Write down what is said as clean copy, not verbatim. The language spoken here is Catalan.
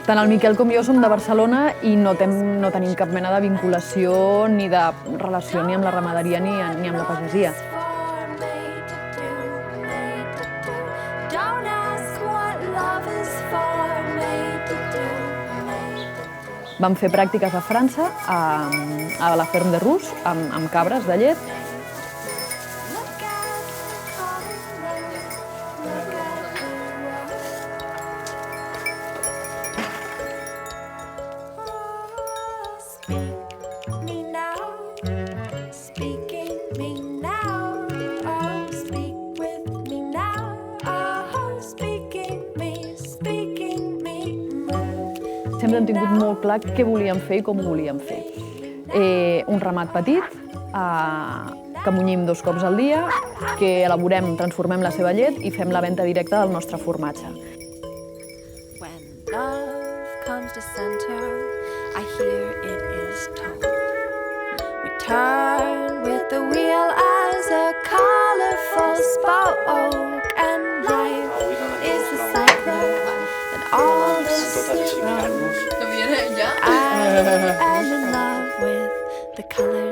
Tant el Miquel com jo som de Barcelona i no tenim cap mena de vinculació ni de relació ni amb la ramaderia ni amb la pagesia. Vam fer pràctiques a França, a la Ferme de Rousse, amb cabres de llet. Sempre hem tingut molt clar què volíem fer i com ho volíem fer. Un ramat petit, que munyim 2 cops al dia, que elaborem, transformem la seva llet i fem la venda directa del nostre formatge. I'm in love with the color